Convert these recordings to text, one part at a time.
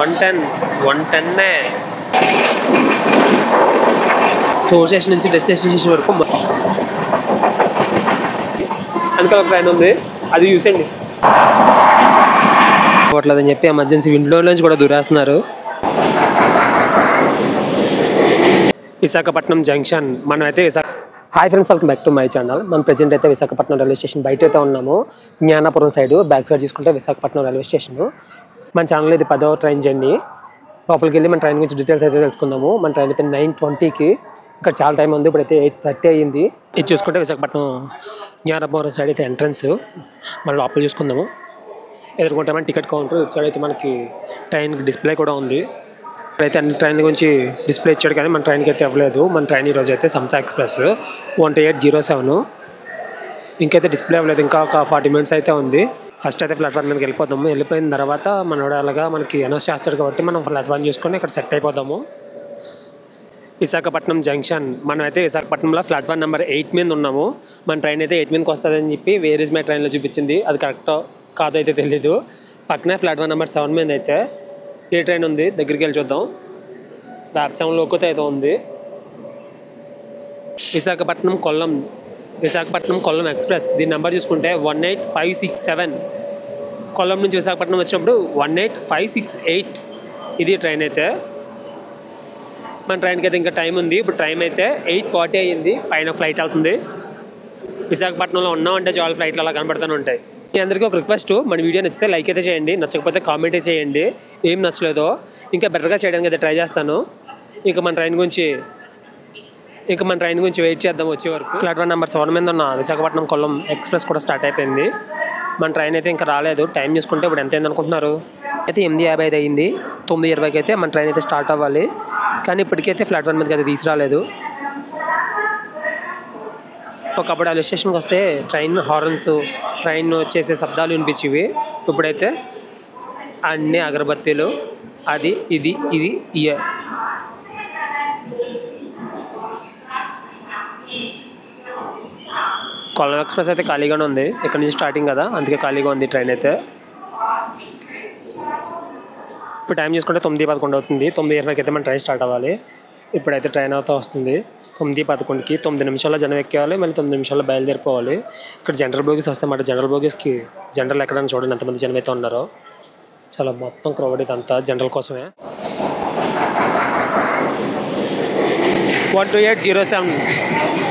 110 source station నుంచి destination station వరకు వెనకాల ట్రైన్ ఉంది, అది చూసండి. అవ్వట్లేదని చెప్పి ఎమర్జెన్సీ విండో నుంచి కూడా దూరేస్తున్నారు. విశాఖపట్నం జంక్షన్. మనమైతే hi friends, welcome back to my channel. మనం ప్రెజెంట్ అయితే విశాఖపట్నం రైల్వే స్టేషన్ బయట అయితే ఉన్నాము. జ్ఞానాపురం సైడ్ బ్యాక్ సైడ్ చూసుకుంటే విశాఖపట్నం రైల్వే స్టేషన్. మన ఛానల్ ఇది 10వ ట్రైన్ జర్నీ. లోపలికి వెళ్ళి మన ట్రైన్ గురించి డీటెయిల్స్ అయితే తెలుసుకుందాము. మన ట్రైన్ అయితే 9:20కి, ఇక్కడ చాలా టైం ఉంది. ఇప్పుడైతే 8:30 అయ్యింది. ఇది చూసుకుంటే విశాఖపట్నం జ్ఞానాపురం సైడ్ అయితే ఎంట్రన్స్. మన లోపల చూసుకుందాము. ఎదుర్కొంటే మన టికెట్ కౌంటర్. ఇటు సైడ్ అయితే మనకి ట్రైన్ డిస్ప్లే కూడా ఉంది. ఇప్పుడైతే అన్ని ట్రైన్ల గురించి డిస్ప్లే ఇచ్చాడు, కానీ మన ట్రైన్కి అయితే ఇవ్వలేదు. మన ట్రైన్ ఈరోజు అయితే సమతా ఎక్స్ప్రెస్ 12807. ఇంకైతే డిస్ప్లే అవ్వలేదు, ఇంకా ఒక 40 minutes అయితే ఉంది. ఫస్ట్ అయితే ప్లాట్ఫామ్ మీదకి వెళ్ళిపోదాము. వెళ్ళిపోయిన తర్వాత మనోడు అలాగా మనకి అనౌన్స్ చేస్తాడు కాబట్టి మనం ప్లాట్ఫామ్ చూసుకొని ఇక్కడ సెట్ అయిపోదాము. విశాఖపట్నం జంక్షన్. మనం అయితే విశాఖపట్నంలో ప్లాట్ఫామ్ నెంబర్ 8 మీద ఉన్నాము. మన ట్రైన్ అయితే 8 మీదకి వస్తుందని చెప్పి వేర్ ఇస్ మై ట్రైన్లో చూపించింది. అది కరెక్టో కాదో అయితే తెలీదు. పక్కనే ప్లాట్ఫామ్ నెంబర్ 7 మీద అయితే ఏ ట్రైన్ ఉంది, దగ్గరికి వెళ్ళి చూద్దాం. బ్యాప్సంలోకి అయితే ఉంది. విశాఖపట్నం కొల్లం ఎక్స్ప్రెస్. దీని నెంబర్ చూసుకుంటే 18567. కొల్లం నుంచి విశాఖపట్నం వచ్చినప్పుడు 18568. ఇది ట్రైన్ అయితే. మన ట్రైన్కి అయితే ఇంకా టైం ఉంది. ఇప్పుడు టైం అయితే 8:40 అయ్యింది. పైన ఫ్లైట్ వెళ్తుంది. విశాఖపట్నంలో ఉన్నామంటే చాలా ఫ్లైట్లు అలా కనబడుతూనే ఉంటాయి. మీ అందరికీ ఒక రిక్వెస్ట్, మన వీడియో నచ్చితే లైక్ అయితే చేయండి, నచ్చకపోతే కామెంట్ అయితే చేయండి. ఏం నచ్చలేదో ఇంకా బెటర్గా చేయడానికి అయితే ట్రై చేస్తాను. ఇంకా మన ట్రైన్ గురించి వెయిట్ చేద్దాం వచ్చే వరకు. ప్లాట్ఫామ్ నెంబర్ 7 మీద ఉన్న విశాఖపట్నం కొల్లం ఎక్స్ప్రెస్ కూడా స్టార్ట్ అయిపోయింది. మన ట్రైన్ అయితే ఇంకా రాలేదు. టైం చూసుకుంటే ఇప్పుడు ఎంత అయింది అనుకుంటున్నారు? అయితే 8:55 అయింది. 9:20కి అయితే మన ట్రైన్ అయితే స్టార్ట్ అవ్వాలి, కానీ ఇప్పటికైతే ప్లాట్ఫామ్ మీదకి అయితే తీసుకురాలేదు. ఒకప్పుడు రైల్వే స్టేషన్కి వస్తే ట్రైన్ హార్న్స్, ట్రైన్ చేసే శబ్దాలు వినిపించేవి. ఇప్పుడైతే అన్ని అగరబత్తీలు, అది ఇది ఇయే. కొల్లం ఎక్స్ప్రెస్ అయితే ఖాళీగానే ఉంది. ఇక్కడ నుంచి స్టార్టింగ్ కదా, అందుకే ఖాళీగా ఉంది ట్రైన్ అయితే. ఇప్పుడు టైం చూసుకుంటే 9:11 అవుతుంది. 9:20కి అయితే మన ట్రైన్ స్టార్ట్ అవ్వాలి. ఇప్పుడైతే ట్రైన్ అవుతా వస్తుంది. 9:11కి 9 నిమిషాల్లో జనం ఎక్కేవాలి, మళ్ళీ 9 నిమిషాల్లో బయలుదేరిపోవాలి. ఇక్కడ జనరల్ బోగీస్ వస్తాయన్నమాట. జనరల్ బోగీస్కి జనరల్ ఎక్కడానికి చూడండి ఎంతమంది జనం అయితే ఉన్నారో. చాలా మొత్తం క్రౌడ్ ఇదంతా జనరల్ కోసమే. 12807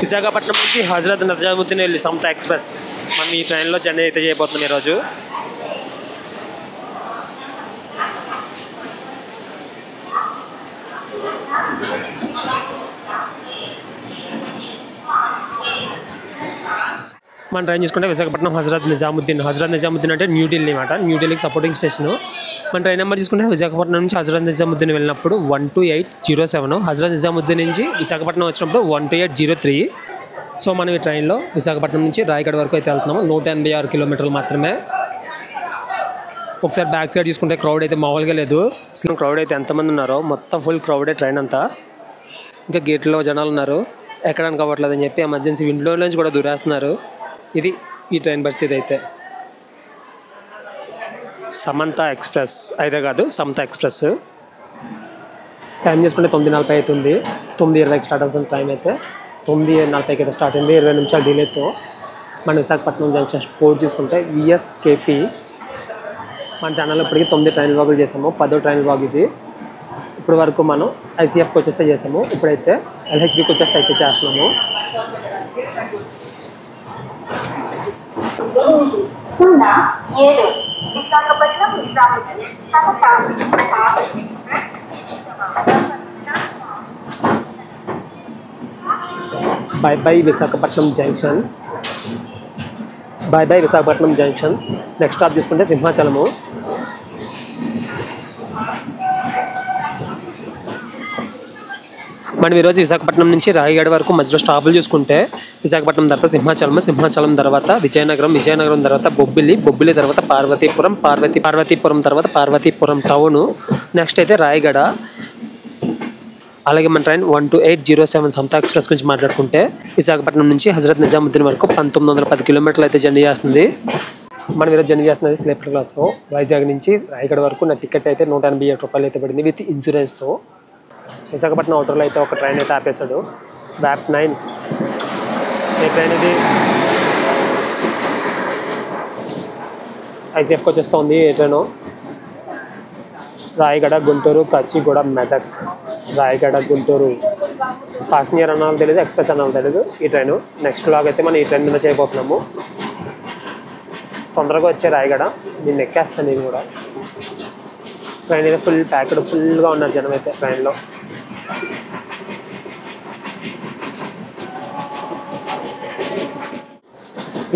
విశాఖపట్నం నుంచి హజరత్ నిజాముద్దీన్ వెళ్ళి సమతా ఎక్స్ప్రెస్. మనం ఈ ట్రైన్లో జర్నీ అయితే చేయబోతున్నాం ఈరోజు. మన ట్రైన్ చూసుకుంటే విశాఖపట్నం హజరత్ నిజాముద్దీన్ అంటే న్యూఢిల్లీ అనమాట. న్యూఢిల్లీకి సపోర్టింగ్ స్టేషన్. మన ట్రైన్ నెంబర్ చూసుకుంటే విశాఖపట్నం నుంచి హజరత్ నిజాముద్దీన్ వెళ్ళినప్పుడు 12807. హజరత్ నిజాముద్దీన్ నుంచి విశాఖపట్నం వచ్చినప్పుడు 12803. సో మనం ఈ ట్రైన్లో విశాఖపట్నం నుంచి రాయగఢ వరకు అయితే వెళ్తున్నాము. 186 కిలోమీటర్లు మాత్రమే. ఒకసారి బ్యాక్ సైడ్ చూసుకుంటే క్రౌడ్ అయితే మామూలుగా లేదు. అసలు క్రౌడ్ అయితే ఎంతమంది ఉన్నారో, మొత్తం ఫుల్ క్రౌడే ట్రైన్ అంతా. ఇంకా గేట్లో జనాలు ఉన్నారు, ఎక్కడానికి అవ్వట్లేదని చెప్పి ఎమర్జెన్సీ విండో నుంచి కూడా దూరేస్తున్నారు. ఇది ఈ ట్రైన్ పరిస్థితి అయితే. సమంతా ఎక్స్ప్రెస్ అయితే కాదు, సమతా ఎక్స్ప్రెస్. టైం చేసుకుంటే 9:40 అవుతుంది. 9:20కి స్టార్ట్ అవుతుంది ట్రైన్ అయితే. 9:40కి అయితే స్టార్ట్ అయింది. 20 నిమిషాలు డిలేతో. మన విశాఖపట్నం జంక్షన్ కోడ్ చూసుకుంటే VSKP. మన ఛానల్లో ఇప్పటికీ 9 ట్రైన్ వ్లాగులు చేసాము. 10వ ట్రైన్ వ్లాగ్ ఇది. ఇప్పుడు వరకు మనం ICFకి వచ్చేస్తే చేసాము. ఇప్పుడైతే LHBకి వచ్చేస్తే అయితే చేస్తున్నాము. By Visakhapatnam junction. Visakhapatnam junction. Next stop తీసుకుంటే సింహాచలము. మనం ఈరోజు విశాఖపట్నం నుంచి రాయగఢ వరకు మధ్యలో స్టాపులు చూసుకుంటే విశాఖపట్నం తర్వాత సింహాచలం తర్వాత విజయనగరం తర్వాత బొబ్బిలి తర్వాత పార్వతీపురం తర్వాత పార్వతీపురం టౌను. నెక్స్ట్ అయితే రాయగఢ. అలాగే మన ట్రైన్ 12807 సమతా ఎక్స్ప్రెస్ గురించి మాట్లాడుకుంటే విశాఖపట్నం నుంచి హజరత్ నిజాముద్దీన్ వరకు 1910 కిలోమీటర్లు అయితే జర్నీ చేస్తుంది. మనం ఈరోజు జర్నీ చేస్తున్నది స్లీపర్ క్లాస్లో. వైజాగ్ నుంచి రాయగడ వరకు నా టికెట్ అయితే 187 రూపాయలు అయితే పడింది విత్ ఇన్సూరెన్స్తో. విశాఖపట్నం అవుటర్లో అయితే ఒక ట్రైన్ అయితే ఆపేశాడు, వ్యాప్ 9. ఏ ట్రైన్ ఇది? ఐసీఎఫ్కి వచ్చేస్తుంది. ఏ ట్రైను? రాయగడ, గుంటూరు, కాచిగూడ, మెదక్. రాయగడ, గుంటూరు. ప్యాసింజర్ అన్నాలో తెలియదు, ఎక్స్ప్రెస్ అన్నాలో తెలియదు ఈ ట్రైను. నెక్స్ట్ లాగ్ అయితే మనం ఈ ట్రైన్ మీద చేయబోతున్నాము. తొందరగా వచ్చే రాయగడ, దీన్ని ఎక్కేస్తాను నేను కూడా. ట్రైన్ అయితే ఫుల్ ప్యాక్డ్, ఫుల్గా ఉన్నారు జనం అయితే ట్రైన్లో.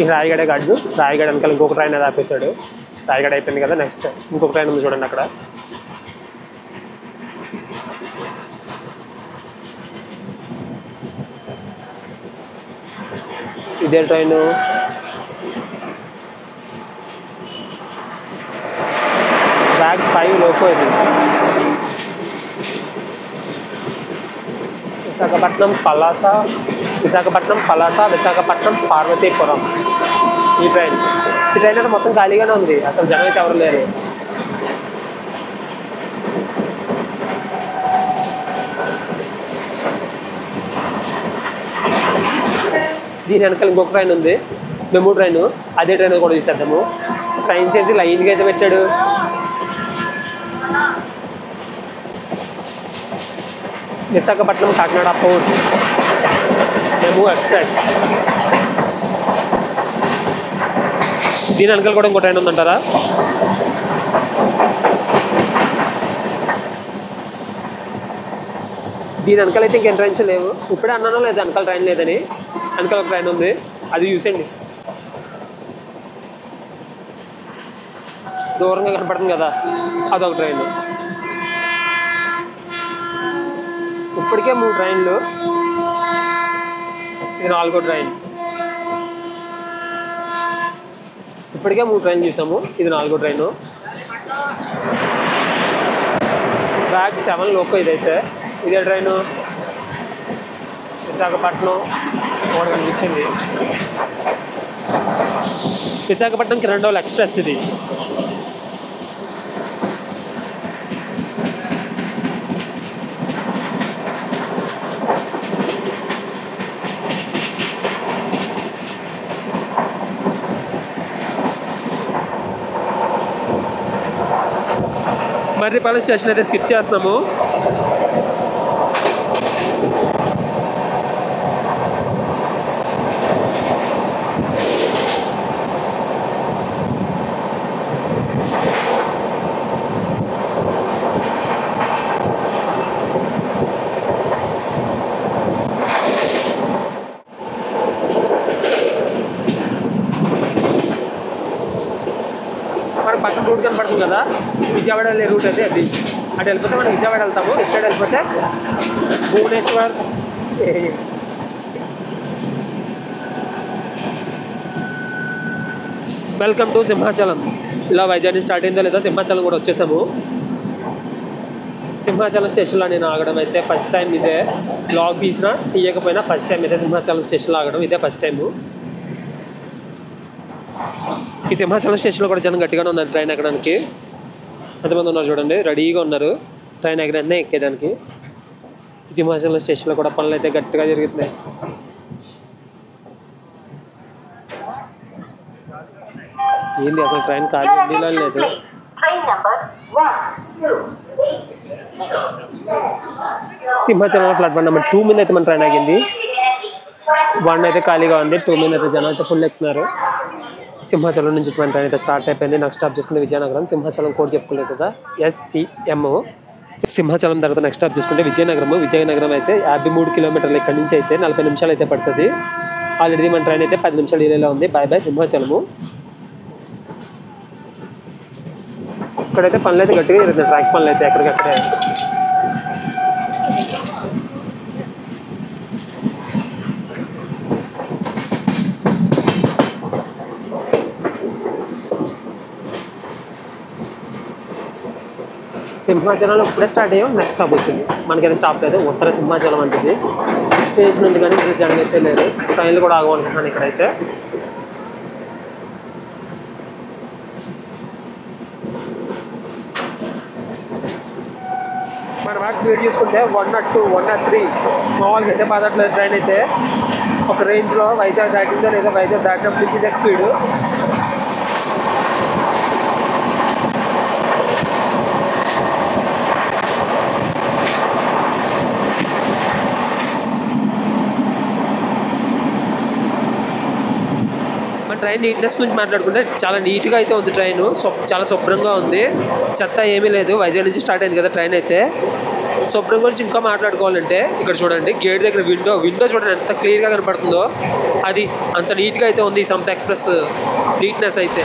ఈ రాయగడే కాదు, రాయగడ వెనకాల ఇంకొక ట్రైన్ అది ఆపేశాడు. రాయగడ అయిపోయింది కదా, నెక్స్ట్ ఇంకొక ట్రైన్ ఉంది చూడండి అక్కడ. ఇదే ట్రైను. బ్యాగ్ 5 లోకో ఇది. విశాఖపట్నం పలాస, విశాఖపట్నం పార్వతీపురం. ఈ ట్రైన్ అయితే మొత్తం ఖాళీగానే ఉంది, అసలు జనం అయితే ఎవరు లేరు. దీని వెనకాల ఇంకొక ట్రైన్ ఉంది, మెమూ ట్రైన్. అదే ట్రైన్ కూడా చూసేద్దాము. ట్రైన్స్ అయితే లైన్గా అయితే పెట్టాడు. Visakhapatnam Kakinada port MEMU express. దీని వెనకాల కూడా ఇంకో ట్రైన్ ఉందంటారా? దీని వెనకాల అయితే ఇంకేం ట్రైన్స్ లేవు. ఇప్పుడే అన్నానో లేదు వెనకాల ట్రైన్ లేదని. వెనకాల ఒక ట్రైన్ ఉంది, అది చూసండి. దూరంగా కనపడుతుంది కదా, అదొక ట్రైన్. ఇప్పటికే 3 ట్రైన్లు, ఇది 4వ ట్రైన్. ఇప్పటికే 3 ట్రైన్లు చూసాము, ఇది 4వ ట్రైను. బ్యాగ్ 7 లోకో ఇదైతే. ఇదే ట్రైను విశాఖపట్నం ఒకటి కనిపించింది. విశాఖపట్నంకి 2వ ఎక్స్ప్రెస్ ఇది. మర్రిపాలెం స్టేషన్ అయితే స్కిప్ చేస్తున్నాము. మనకు పక్కన రూట్ కనపడుతుంది కదా, విజయవాడ వెళ్ళే రూట్ అయితే అది. అటు వెళ్ళిపోతే మనం విజయవాడ వెళ్తాము, ఇటు సైడ్ వెళ్ళిపోతే భువనేశ్వర్. Welcome to Simhachalam. ఇలా వైజాగ్ నుంచి స్టార్ట్ అయిందో లేదో సింహాచలం కూడా వచ్చేసాము. సింహాచలం స్టేషన్లో నేను ఆగడం అయితే ఫస్ట్ టైం. ఇదే బ్లాగ్ తీసినా తీయకపోయినా ఫస్ట్ టైం అయితే సింహాచలం స్టేషన్లో ఆగడం ఇదే ఫస్ట్ టైము. ఈ సింహాచలం స్టేషన్లో కూడా జనం గట్టిగానే ఉన్నారు ట్రైన్ ఎక్కడానికి. ఎంతమంది ఉన్నారు చూడండి, రెడీగా ఉన్నారు ట్రైన్ ఎక్కడనే ఎక్కేదానికి. ఈ సింహాచలం స్టేషన్లో కూడా పనులు అయితే గట్టిగా జరుగుతున్నాయి. ఏంది అసలు ట్రైన్ ఖాళీ నీళ్ళ లేదు. సింహాచలం ప్లాట్ఫామ్ నెంబర్ 2 మీద అయితే మన ట్రైన్ ఆగింది. 1 అయితే ఖాళీగా ఉంది, 2 మీద అయితే జనం అయితే ఫుల్ ఎక్కుతున్నారు. సింహాచలం నుంచి మన ట్రైన్ అయితే స్టార్ట్ అయిపోయింది. నెక్స్ట్ స్టాప్ చేసుకుంటే విజయనగరం. సింహాచలం కోడ్ చెప్పుకోలేదు కదా, SCM. సింహాచలం తర్వాత నెక్స్ట్ స్టాప్ చూసుకుంటే విజయనగరం. విజయనగరం అయితే 53 కిలోమీటర్లు ఇక్కడ నుంచి అయితే 40 నిమిషాలు అయితే పడుతుంది. ఆల్రెడీ మన ట్రైన్ అయితే 10 నిమిషాలు డిలేలో ఉంది. Bye bye Simhachalam. ఇక్కడైతే పనులు అయితే గట్టిగా జరుగుతుంది, ట్రాక్ పనులు అయితే ఎక్కడికక్కడే. సింహాచలంలో ఇప్పుడే స్టార్ట్ అయ్యాం. నెక్స్ట్ స్టాప్ వచ్చింది, మనకైతే స్టాప్ లేదు. ఉత్తర సింహాచలం అంటుంది స్టేషన్ ఉంది, కానీ ఇక్కడ జనం అయితే లేదు. ట్రైన్లు కూడా ఆగమనుకుంటున్నాను ఇక్కడైతే. మన మాట స్పీడ్ చూసుకుంటే 102, 103 మామూలుగా అయితే పదట్లేదు ట్రైన్ అయితే. ఒక రేంజ్లో వైజాగ్ దాటిందో లేదా వైజాగ్ దాటినప్పుడు నుంచి ఇదే స్పీడు. ట్రైన్ నీట్నెస్ గురించి మాట్లాడుకుంటే చాలా నీట్గా అయితే ఉంది ట్రైన్. చాలా శుభ్రంగా ఉంది, చెత్త ఏమీ లేదు. వైజాగ్ నుంచి స్టార్ట్ అయింది కదా ట్రైన్ అయితే. శుభ్రం గురించి ఇంకా మాట్లాడుకోవాలంటే ఇక్కడ చూడండి, గేట్ దగ్గర విండో చూడండి ఎంత క్లియర్గా కనపడుతుందో. అది అంత నీట్గా అయితే ఉంది ఈ సమత ఎక్స్ప్రెస్ నీట్నెస్ అయితే.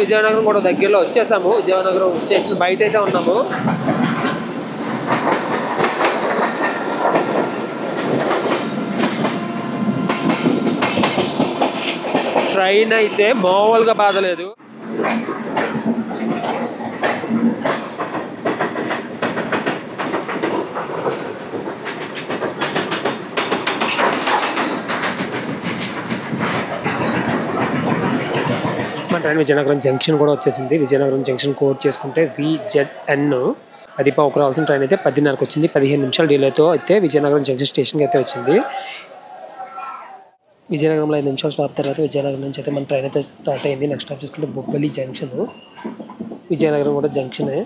విజయనగరం కూడా దగ్గరలో వచ్చేసాము. విజయనగరం స్టేషన్ బయట అయితే ఉన్నాము. ట్రైన్ అయితే మామూలుగా బాధలేదు. మన ట్రైన్ విజయనగరం జంక్షన్ కూడా వచ్చేసింది. విజయనగరం జంక్షన్ కోడ్ చేసుకుంటే VZN. అది పావుకు రావాల్సిన ట్రైన్ అయితే 10:30కి వచ్చింది. 15 నిమిషాల డిలేతో అయితే విజయనగరం జంక్షన్ స్టేషన్కి అయితే వచ్చింది. విజయనగరంలో 5 నిమిషాలు స్టాప్ తర్వాత విజయనగరం నుంచి అయితే మన ట్రైన్ అయితే స్టార్ట్ అయింది. నెక్స్ట్ స్టాప్ చూసుకుంటే బొబ్బిలి జంక్షన్. విజయనగరం కూడా జంక్షనే.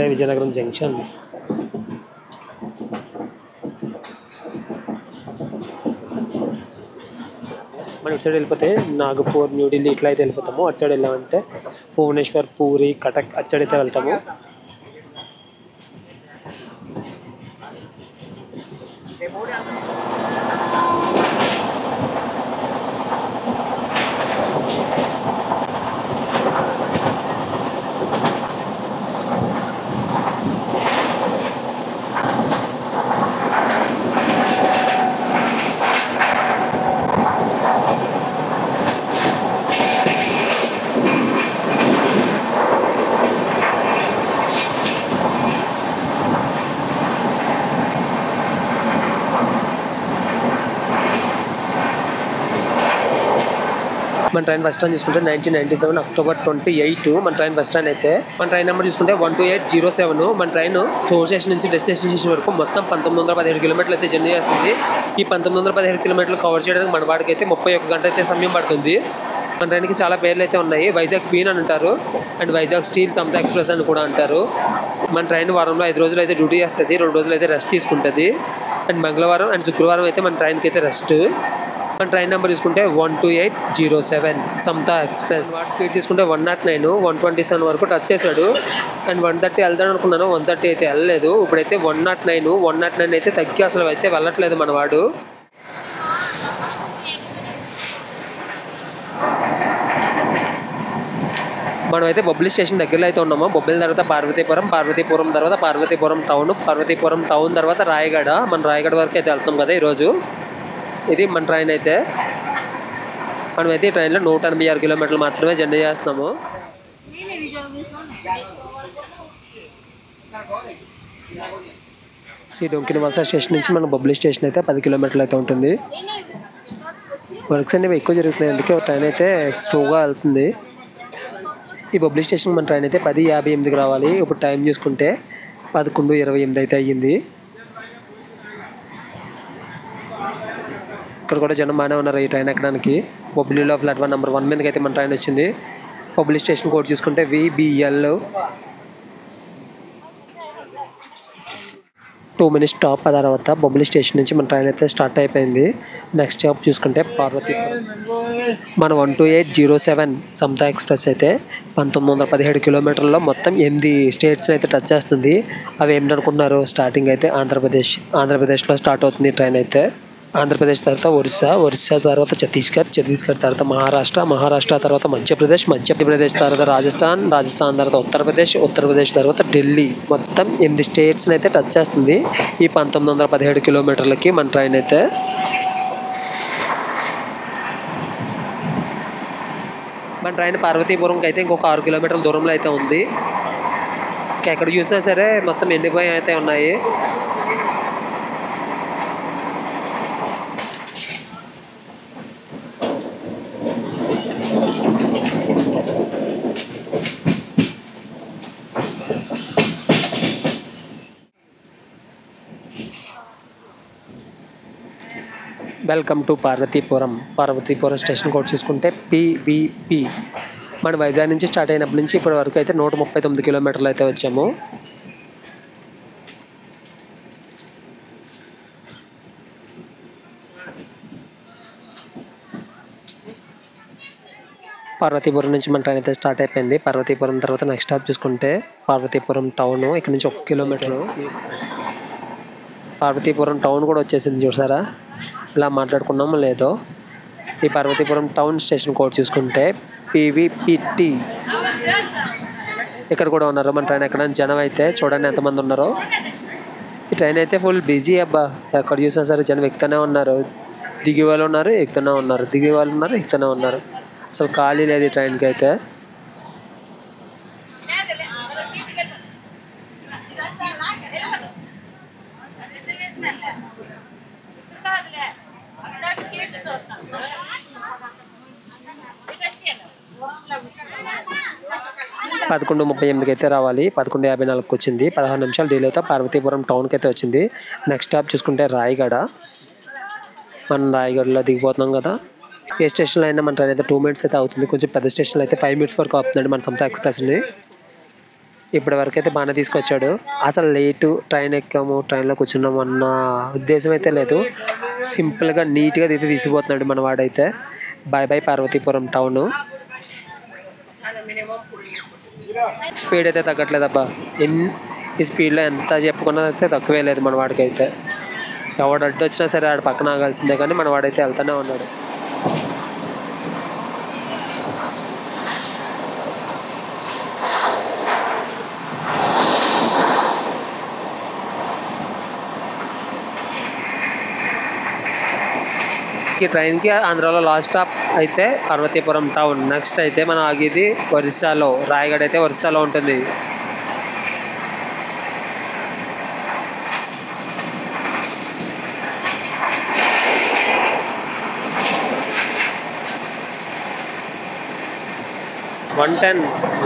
By Vizianagaram junction. మనం ఇటు సైడ్ వెళ్ళిపోతే నాగపూర్, న్యూఢిల్లీ ఇట్లా అయితే వెళ్ళిపోతాము. అటు సైడ్ వెళ్ళామంటే భువనేశ్వర్, పూరి, కటక్ అటు సైడ్ అయితే వెళ్తాము. మన ట్రైన్ ఫస్ట్ టైం చూసుకుంటే 1997 అక్టోబర్ 28 మన ట్రైన్ ఫస్ట్ టైం అయితే. మన ట్రైన్ నెంబర్ చూసుకుంటే 12807. మన ట్రైన్ సోర్ స్టేషన్ నుంచి డెస్టినేషన్ స్టేషన్ వరకు మొత్తం 1917 కిలోమీటర్లు అయితే జర్నీ చేస్తుంది. ఈ 1917 కిలోమీటర్లు కవర్ చేయడానికి మన వాడికి అయితే 31 గంట అయితే సమయం పడుతుంది. మన ట్రైన్కి చాలా పేర్లు అయితే ఉన్నాయి. వైజాగ్ క్వీన్ అని అంటారు, and Vizag steel Samata express అని కూడా అంటారు. మన ట్రైన్ వారంలో 5 రోజులు అయితే డ్యూటీ చేస్తుంది, 2 రోజులు అయితే రెస్ట్ తీసుకుంటుంది. అండ్ మంగళవారం అండ్ శుక్రవారం అయితే మన ట్రైన్కి అయితే రెస్ట్. మన ట్రైన్ నెంబర్ తీసుకుంటే 12807 సమత ఎక్స్ప్రెస్. స్పీడ్ తీసుకుంటే 109, 127 వరకు టచ్ చేశాడు. అండ్ 130 వెళ్తాను అనుకున్నాను, 130 అయితే వెళ్ళలేదు. ఇప్పుడైతే 109 అయితే తగ్గి అసలు అయితే వెళ్ళట్లేదు మనవాడు. మనమైతే బొబ్బిలి స్టేషన్ దగ్గరలో అయితే ఉన్నాము. బొబ్బిలి తర్వాత పార్వతీపురం తర్వాత పార్వతీపురం టౌన్ తర్వాత రాయగడ. మన రాయగడ వరకు అయితే వెళ్తాం కదా ఈరోజు. ఇది మన ట్రైన్ అయితే. మనమైతే ఈ ట్రైన్లో 186 కిలోమీటర్లు మాత్రమే జర్నీ చేస్తున్నాము. ఈ డొంకినవలస స్టేషన్ నుంచి మన బొబ్బిలి స్టేషన్ అయితే 10 కిలోమీటర్లు అయితే ఉంటుంది. వర్క్స్ అనేవి ఎక్కువ జరుగుతున్నాయి, అందుకే ట్రైన్ అయితే స్లోగా వెళ్తుంది. ఈ బొబ్బిలి స్టేషన్ మన ట్రైన్ అయితే 10:58కి రావాలి. ఇప్పుడు టైం చూసుకుంటే 11:28 అయితే అయ్యింది. ఇక్కడ కూడా జనం బాగానే ఉన్నారు ఈ ట్రైన్ ఎక్కడానికి. బొబ్బిలిలో ప్లాట్ఫామ్ నెంబర్ 1 మీదకి అయితే మన ట్రైన్ వచ్చింది. బొబ్బిలి స్టేషన్ కోడ్ చూసుకుంటే VBL. 2 మినిట్స్ స్టాప్ ఆ తర్వాత బొబ్బిలి స్టేషన్ నుంచి మన ట్రైన్ అయితే స్టార్ట్ అయిపోయింది. నెక్స్ట్ స్టాప్ చూసుకుంటే పార్వతీపురం. మన 12807 సమత ఎక్స్ప్రెస్ అయితే 1917 కిలోమీటర్లలో మొత్తం 8 స్టేట్స్ని అయితే టచ్ చేస్తుంది. అవి ఏమిటనుకుంటున్నారు? స్టార్టింగ్ అయితే ఆంధ్రప్రదేశ్లో స్టార్ట్ అవుతుంది ట్రైన్ అయితే. ఆంధ్రప్రదేశ్ తర్వాత ఒరిస్సా తర్వాత ఛత్తీస్గఢ్ తర్వాత మహారాష్ట్ర తర్వాత మధ్యప్రదేశ్ తర్వాత రాజస్థాన్ తర్వాత ఉత్తరప్రదేశ్ తర్వాత ఢిల్లీ. మొత్తం 8 స్టేట్స్ని అయితే టచ్ చేస్తుంది ఈ 1917 కిలోమీటర్లకి మన ట్రైన్ అయితే. మన ట్రైన్ పార్వతీపురంకి అయితే ఇంకొక 6 కిలోమీటర్ల దూరంలో అయితే ఉంది. ఇంకా ఎక్కడ చూసినా సరే మొత్తం ఎండిపోయి అయితే ఉన్నాయి. Welcome to Parvathipuram station code చూసుకుంటే PVP. మన వైజాగ్ నుంచి స్టార్ట్ అయినప్పటి నుంచి ఇప్పటి వరకు అయితే 139 కిలోమీటర్లు అయితే వచ్చాము. పార్వతీపురం నుంచి మన ట్రైన్ అయితే స్టార్ట్ అయిపోయింది. పార్వతీపురం తర్వాత నెక్స్ట్ స్టాప్ చూసుకుంటే పార్వతీపురం టౌన్. ఇక్కడ నుంచి 1 కిలోమీటరు పార్వతీపురం టౌన్ కూడా వచ్చేసింది. చూసారా ఇలా మాట్లాడుకున్నాము లేదో. ఈ పార్వతీపురం టౌన్ స్టేషన్ కోడ్ చూసుకుంటే PVPT. ఇక్కడ కూడా ఉన్నారు మన ట్రైన్ ఎక్కడ జనం అయితే చూడండి ఎంతమంది ఉన్నారో. ఈ ట్రైన్ అయితే ఫుల్ బిజీ అబ్బా. ఎక్కడ చూసినా సరే జనం ఎక్కుతూనే ఉన్నారు, దిగే వాళ్ళు ఉన్నారు, ఎక్కుతూనే ఉన్నారు, దిగే వాళ్ళు ఉన్నారు, ఎక్కుతూనే ఉన్నారు. అసలు ఖాళీ లేదు ఈ ట్రైన్కి అయితే. పదకొండు 38కి అయితే రావాలి. 11:54కి వచ్చింది. 16 నిమిషాలు డీల్ అయితే పార్వతీపురం టౌన్కి అయితే వచ్చింది. నెక్స్ట్ స్టాప్ చూసుకుంటే రాయగడ. మనం రాయగడలో దిగిపోతున్నాం కదా. ఏ స్టేషన్లో అయినా మన ట్రైన్ అయితే 2 మినిట్స్ అయితే అవుతుంది. కొంచెం పెద్ద స్టేషన్లో అయితే 5 మినిట్స్ వరకు అవుతుందండి మన సమతా ఎక్స్ప్రెస్ని. ఇప్పటి వరకు అయితే బాగానే తీసుకొచ్చాడు. అసలు లేటు ట్రైన్ ఎక్కాము, ట్రైన్లో కూర్చున్నాము అన్న ఉద్దేశం అయితే లేదు. సింపుల్గా నీట్గా తీసుకుపోతున్నాడు మన వాడైతే. Bye Parvathipuram town. స్పీడ్ అయితే తగ్గట్లేదబ్బా. ఈ స్పీడ్లో ఎంత చెప్పుకున్నా సరే తక్కువే లేదు మన వాడికి అయితే. ఎవడు అడ్డు వచ్చినా సరే ఆడ పక్కన ఆగాల్సిందే, కానీ మన వాడైతే వెళ్తూనే ఉన్నాడు. ఈ ట్రైన్కి ఆంధ్రాలో లాస్ట్ స్టాప్ అయితే పార్వతీపురం టౌన్. నెక్స్ట్ అయితే మనం ఆగేది ఒరిస్సాలో. రాయగడ అయితే ఒరిస్సాలో ఉంటుంది.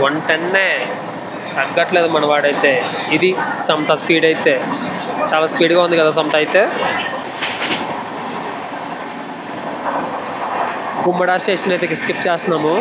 వన్ టెన్నే తగ్గట్లేదు మన వాడైతే. ఇది సమత స్పీడ్ అయితే. చాలా స్పీడ్గా ఉంది కదా సమత అయితే. గుమ్మడా స్టేషన్ అయితే స్కిప్ చేస్తున్నాము.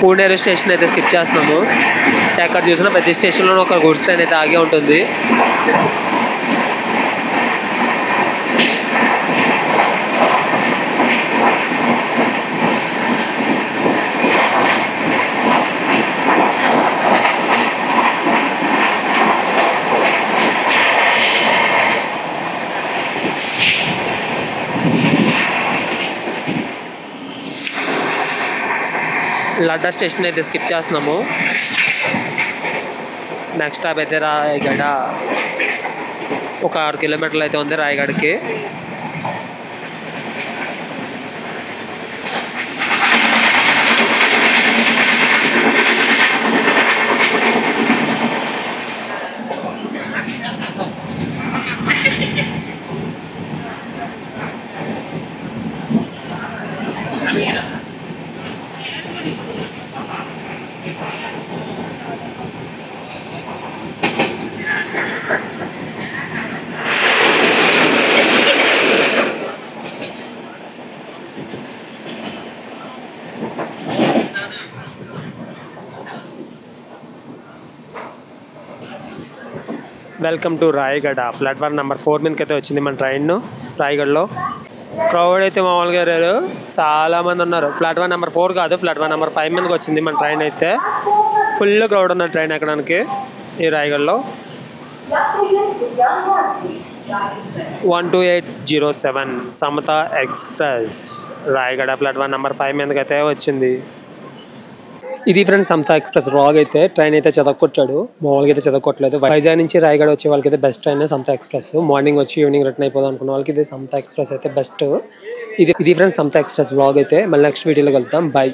కూనేరు స్టేషన్ అయితే స్కిప్ చేస్తున్నాము. ఎక్కడ చూసినా ప్రతి స్టేషన్లో ఒక గూడ్స్ ట్రైన్ అయితే ఆగే ఉంటుంది. లడ్డా స్టేషన్ అయితే స్కిప్ చేస్తున్నాము. నెక్స్ట్ స్టాప్ అయితే రాయగడ. ఒక 6 కిలోమీటర్లు అయితే ఉంది రాయగడకి. Welcome to Rayagada platform number 4 మీదకి అయితే వచ్చింది మన ట్రైన్ రాయగడలో. క్రౌడ్ అయితే మామూలుగా లేరు, చాలా మంది ఉన్నారు. ప్లాట్ఫామ్ నెంబర్ 4 కాదు, ప్లాట్ఫామ్ నెంబర్ 5 మీదకి వచ్చింది మన ట్రైన్ అయితే. ఫుల్ క్రౌడ్ ఉన్నారు ట్రైన్ ఎక్కడానికి ఈ రాయగడలో. 12807 Samata express Rayagada platform number 5 మీదకి అయితే వచ్చింది. ఇది ఫ్రెండ్స్ సమత ఎక్స్ప్రెస్ వ్లాగ్. అయితే ట్రైన్ అయితే చదవకొట్టాడు, మామూలుగా అయితే చదవకొట్టలేదు. వైజాగ్ నుంచి రాయగడ వచ్చే వాళ్ళకి అయితే best train Samata express. Morning వచ్చి ఈవినింగ్ రిటర్న్ అయిపోదాం అనుకున్న వాళ్ళకి ఇది సమత ఎక్స్ప్రెస్ అయితే బెస్ట్. ఇది ఫ్రెండ్స్ సమత ఎక్స్ప్రెస్ వ్లాగ్. అయితే మళ్ళీ నెక్స్ట్ వీడియోలో వెళ్తాం. బై.